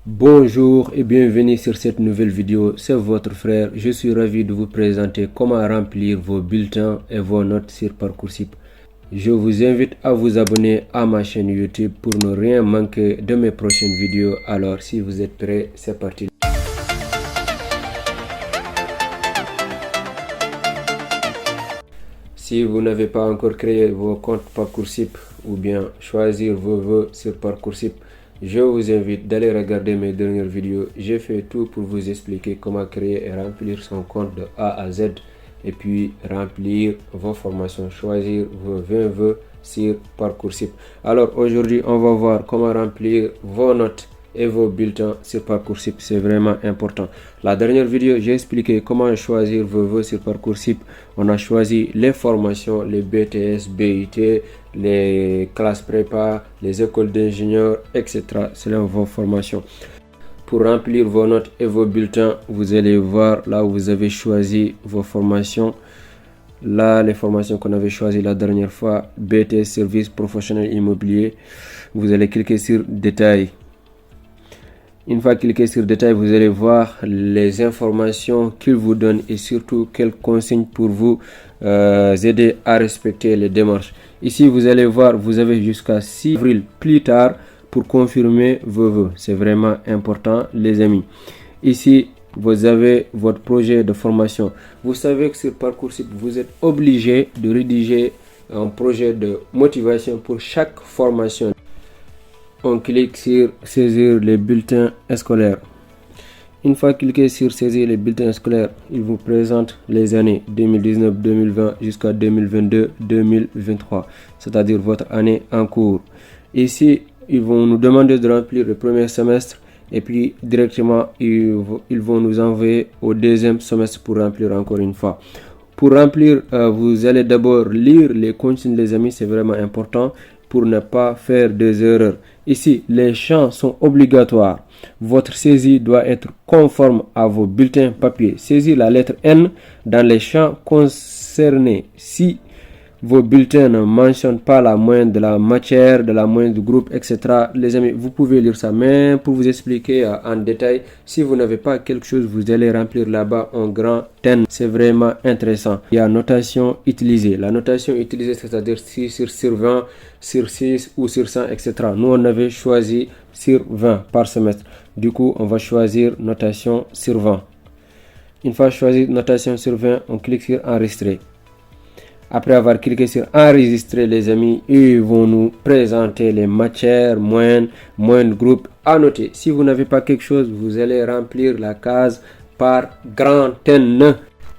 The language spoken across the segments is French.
Bonjour et bienvenue sur cette nouvelle vidéo, c'est votre frère. Je suis ravi de vous présenter comment remplir vos bulletins et vos notes sur Parcoursup. Je vous invite à vous abonner à ma chaîne YouTube pour ne rien manquer de mes prochaines vidéos. Alors si vous êtes prêts, c'est parti. Si vous n'avez pas encore créé vos comptes Parcoursup ou bien choisir vos vœux sur Parcoursup, je vous invite d'aller regarder mes dernières vidéos. J'ai fait tout pour vous expliquer comment créer et remplir son compte de A à Z et puis remplir vos formations, choisir vos 20 vœux sur Parcoursup. Alors aujourd'hui, on va voir comment remplir vos notes et vos bulletins sur Parcoursup. C'est vraiment important. La dernière vidéo, j'ai expliqué comment choisir vos vœux sur Parcoursup. On a choisi les formations, les BTS, BIT, les classes prépa, les écoles d'ingénieurs, etc. selon vos formations. Pour remplir vos notes et vos bulletins, vous allez voir là où vous avez choisi vos formations. Là, les formations qu'on avait choisies la dernière fois, BTS, service professionnel immobilier. Vous allez cliquer sur détails. Une fois cliqué sur détail, vous allez voir les informations qu'il vous donne et surtout quelles consignes pour vous aider à respecter les démarches. Ici, vous allez voir, vous avez jusqu'à 6 avril plus tard pour confirmer vos vœux. C'est vraiment important, les amis. Ici, vous avez votre projet de formation. Vous savez que sur Parcoursup, vous êtes obligé de rédiger un projet de motivation pour chaque formation. On clique sur saisir les bulletins scolaires. Une fois cliqué sur saisir les bulletins scolaires, il vous présente les années 2019-2020 jusqu'à 2022-2023, c'est-à-dire votre année en cours. Ici, ils vont nous demander de remplir le premier semestre et puis directement, ils vont nous envoyer au deuxième semestre pour remplir encore une fois. Pour remplir, vous allez d'abord lire les consignes, les amis, c'est vraiment important pour ne pas faire des erreurs. Ici, les champs sont obligatoires. Votre saisie doit être conforme à vos bulletins papier. Saisir la lettre N dans les champs concernés. Si vos bulletins ne mentionnent pas la moyenne de la matière, de la moyenne du groupe, etc. Les amis, vous pouvez lire ça. Mais pour vous expliquer en détail, si vous n'avez pas quelque chose, vous allez remplir là-bas en grand N. C'est vraiment intéressant. Il y a notation utilisée. La notation utilisée, c'est-à-dire si sur 20, sur 6 ou sur 100, etc. Nous, on avait choisi sur 20 par semestre. Du coup, on va choisir notation sur 20. Une fois choisi notation sur 20, on clique sur enregistrer. Après avoir cliqué sur enregistrer, les amis, ils vont nous présenter les matières, moyennes de groupe à noter. Si vous n'avez pas quelque chose, vous allez remplir la case par grand N.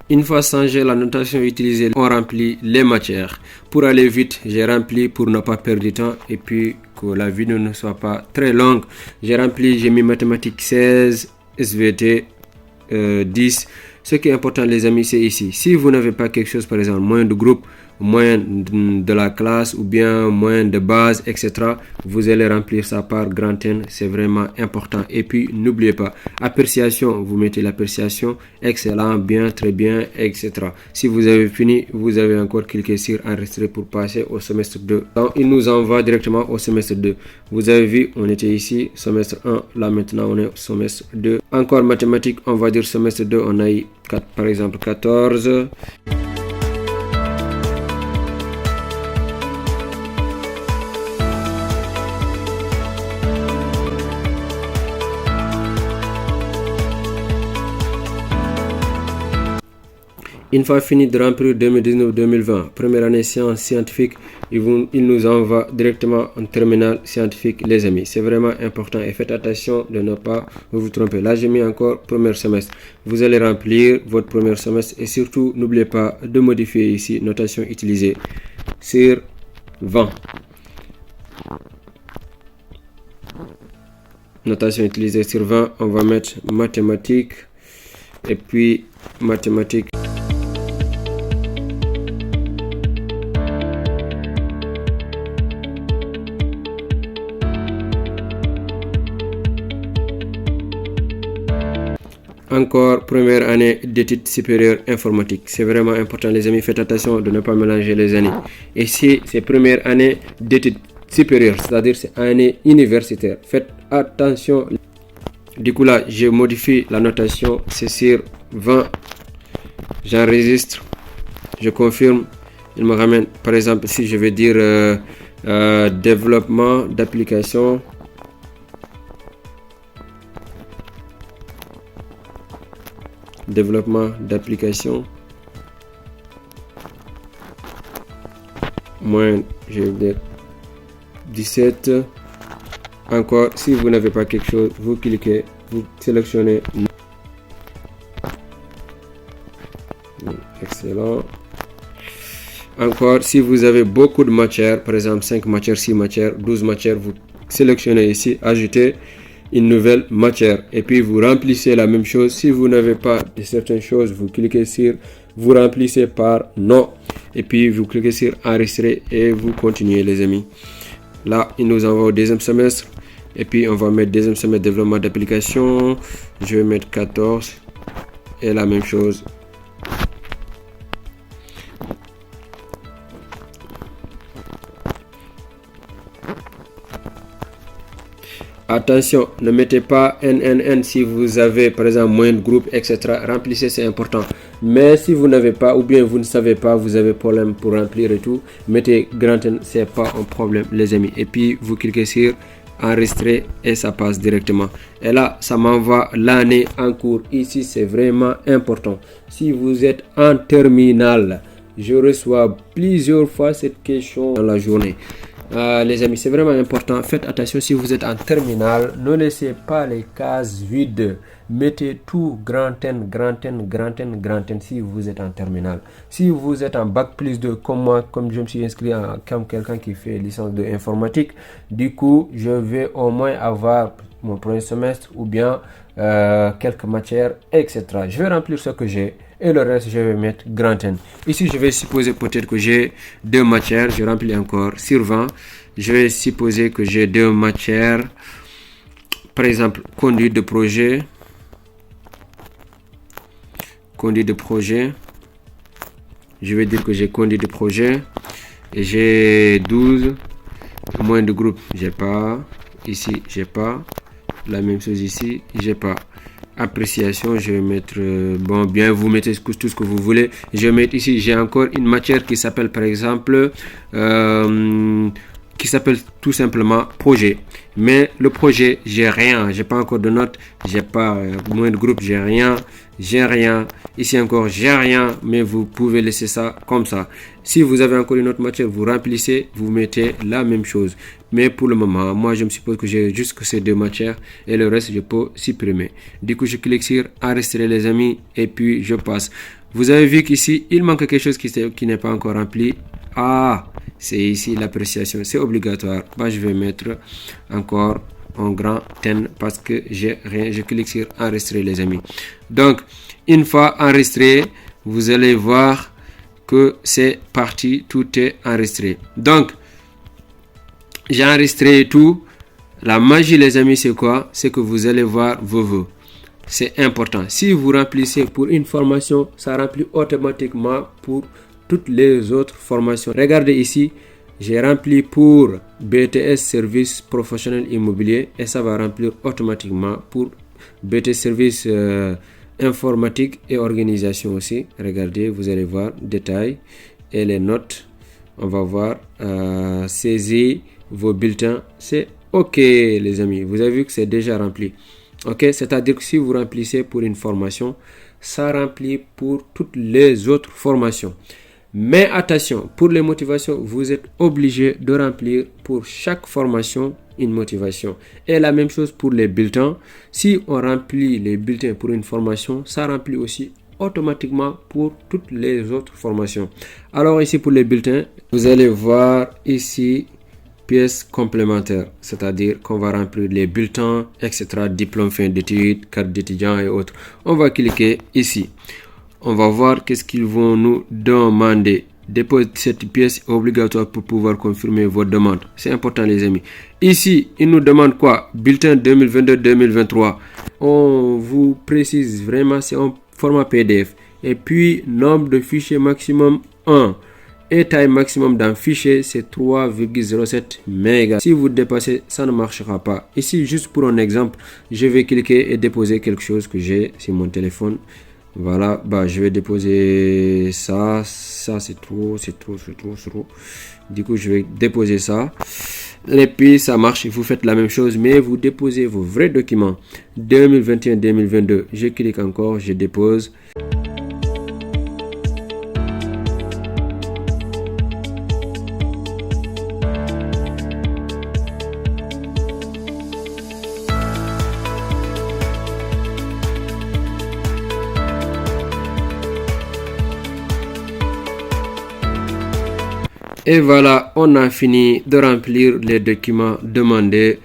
Une fois changé la notation utilisée, on remplit les matières. Pour aller vite, j'ai rempli pour ne pas perdre du temps et puis que la vidéo ne soit pas très longue. J'ai mis mathématiques 16, SVT 10. Ce qui est important, les amis, c'est ici. Si vous n'avez pas quelque chose, par exemple, moyenne de groupe, moyenne de la classe ou bien moyenne de base, etc., vous allez remplir ça par grand N. C'est vraiment important. Et puis, n'oubliez pas, appréciation, vous mettez l'appréciation, excellent, bien, très bien, etc. Si vous avez fini, vous avez encore cliqué sur enregistrer pour passer au semestre 2. Donc, il nous envoie directement au semestre 2. Vous avez vu, on était ici, semestre 1. Là, maintenant, on est au semestre 2. Encore mathématiques, on va dire semestre 2, on a eu 4, par exemple 14. Une fois fini de remplir 2019-2020, première année sciences scientifiques, il nous envoie directement en terminale scientifique, les amis. C'est vraiment important et faites attention de ne pas vous tromper. Là, j'ai mis encore premier semestre. Vous allez remplir votre premier semestre et surtout, n'oubliez pas de modifier ici notation utilisée sur 20. Notation utilisée sur 20, on va mettre mathématiques et puis mathématiques. Encore première année d'études supérieures informatique. C'est vraiment important, les amis. Faites attention de ne pas mélanger les années. Et si c'est première année d'études supérieures, c'est-à-dire c'est année universitaire, faites attention. Du coup là, je modifie la notation, c'est sur 20. J'enregistre, je confirme. Il me ramène, par exemple, si je vais dire développement d'application. Développement d'application. Moins, je vais dire 17. Encore, si vous n'avez pas quelque chose, vous cliquez, vous sélectionnez. Excellent. Encore, si vous avez beaucoup de matières, par exemple 5 matières, 6 matières, 12 matières, vous sélectionnez ici, ajouter une nouvelle matière. Et puis vous remplissez la même chose. Si vous n'avez pas de certaines choses, vous cliquez sur, vous remplissez par non. Et puis vous cliquez sur enregistrer et vous continuez les amis. Là, il nous envoie au deuxième semestre. Et puis on va mettre deuxième semestre développement d'application. Je vais mettre 14. Et la même chose. Attention, ne mettez pas NNN si vous avez par exemple moins de groupes, etc. Remplissez, c'est important. Mais si vous n'avez pas ou bien vous ne savez pas, vous avez problème pour remplir et tout, mettez grand N, c'est pas un problème les amis. Et puis vous cliquez sur enregistrer et ça passe directement. Et là, ça m'envoie l'année en cours. Ici, c'est vraiment important. Si vous êtes en terminale, je reçois plusieurs fois cette question dans la journée. Les amis, c'est vraiment important. Faites attention si vous êtes en terminale. Ne laissez pas les cases vides. Mettez tout grand N, grand N, grand N, grand N si vous êtes en terminale. Si vous êtes en bac plus 2 comme moi, comme je me suis inscrit comme quelqu'un qui fait licence de informatique, du coup, je vais au moins avoir mon premier semestre ou bien quelques matières, etc. Je vais remplir ce que j'ai. Et le reste, je vais mettre grand N. Ici, je vais supposer peut-être que j'ai 2 matières. Je remplis encore sur 20. Je vais supposer que j'ai 2 matières. Par exemple, conduite de projet. Conduite de projet. Je vais dire que j'ai conduite de projet. Et j'ai 12. Moins de groupes, j'ai pas. Ici, j'ai pas. La même chose ici, j'ai pas. Appréciation, je vais mettre bon, bien, vous mettez tout ce que vous voulez. Je vais mettre ici, j'ai encore une matière qui s'appelle par exemple qui s'appelle tout simplement projet. Mais le projet, j'ai rien, j'ai pas encore de notes, j'ai pas moins de groupe, j'ai rien. Ici encore, j'ai rien, mais vous pouvez laisser ça comme ça. Si vous avez encore une autre matière, vous remplissez, vous mettez la même chose. Mais pour le moment, moi, je me suppose que j'ai juste que ces 2 matières et le reste, je peux supprimer. Du coup, je clique sur enregistrer les amis et puis je passe. Vous avez vu qu'ici, il manque quelque chose qui n'est pas encore rempli. Ah, c'est ici l'appréciation, c'est obligatoire. Bah, je vais mettre encore en grand N parce que j'ai rien. Je clique sur enregistrer les amis. Donc, une fois enregistré, vous allez voir que c'est parti, tout est enregistré. Donc, j'ai enregistré tout. La magie les amis, c'est quoi? C'est que vous allez voir vos vœux. C'est important. Si vous remplissez pour une formation, ça remplit automatiquement pour toutes les autres formations. Regardez ici, j'ai rempli pour BTS Service Professionnel Immobilier et ça va remplir automatiquement pour BTS Service Informatique et Organisation aussi. Regardez, vous allez voir détails et les notes. On va voir saisir vos bulletins. C'est OK les amis. Vous avez vu que c'est déjà rempli. OK, c'est-à-dire que si vous remplissez pour une formation, ça remplit pour toutes les autres formations. Mais attention, pour les motivations, vous êtes obligé de remplir pour chaque formation une motivation. Et la même chose pour les bulletins. Si on remplit les bulletins pour une formation, ça remplit aussi automatiquement pour toutes les autres formations. Alors ici pour les bulletins, vous allez voir ici pièces complémentaires, c'est-à-dire qu'on va remplir les bulletins, etc., diplôme fin d'études, carte d'étudiant et autres. On va cliquer ici. On va voir qu'est-ce qu'ils vont nous demander. Déposez cette pièce obligatoire pour pouvoir confirmer votre demande. C'est important les amis. Ici, ils nous demandent quoi? Bulletin 2022-2023. On vous précise vraiment, c'est en format PDF. Et puis, nombre de fichiers maximum 1. Et taille maximum d'un fichier, c'est 3,07 mégas. Si vous dépassez, ça ne marchera pas. Ici, juste pour un exemple, je vais cliquer et déposer quelque chose que j'ai sur mon téléphone. Voilà, je vais déposer ça. Ça, c'est trop. Du coup, je vais déposer ça. Et puis, ça marche. Vous faites la même chose, mais vous déposez vos vrais documents. 2021-2022. Je clique encore, je dépose. Et voilà, on a fini de remplir les documents demandés.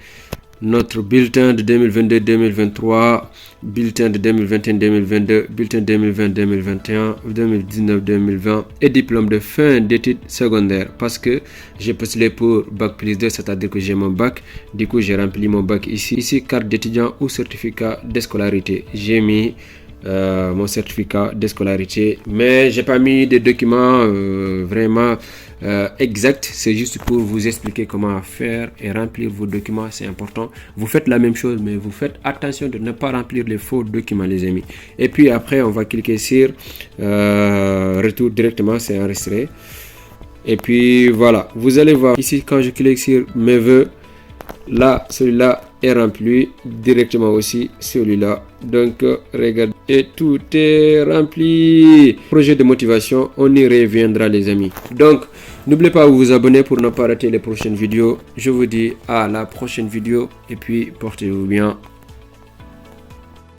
Notre bulletin de 2022-2023, bulletin de 2021-2022, bulletin 2020-2021, 2019-2020 et diplôme de fin d'études secondaires. Parce que j'ai postulé pour bac plus 2, c'est-à-dire que j'ai mon bac. Du coup, j'ai rempli mon bac ici. Ici, carte d'étudiant ou certificat de scolarité. J'ai mis mon certificat de scolarité, mais j'ai pas mis des documents vraiment exacts. C'est juste pour vous expliquer comment faire et remplir vos documents. C'est important. Vous faites la même chose, mais vous faites attention de ne pas remplir les faux documents, les amis. Et puis après, on va cliquer sur retour directement. C'est enregistré. Et puis voilà, vous allez voir ici quand je clique sur mes vœux, là, celui-là est rempli directement aussi, celui-là. Donc, regardez, et tout est rempli. Projet de motivation, on y reviendra, les amis. Donc, n'oubliez pas de vous abonner pour ne pas rater les prochaines vidéos. Je vous dis à la prochaine vidéo et puis portez-vous bien.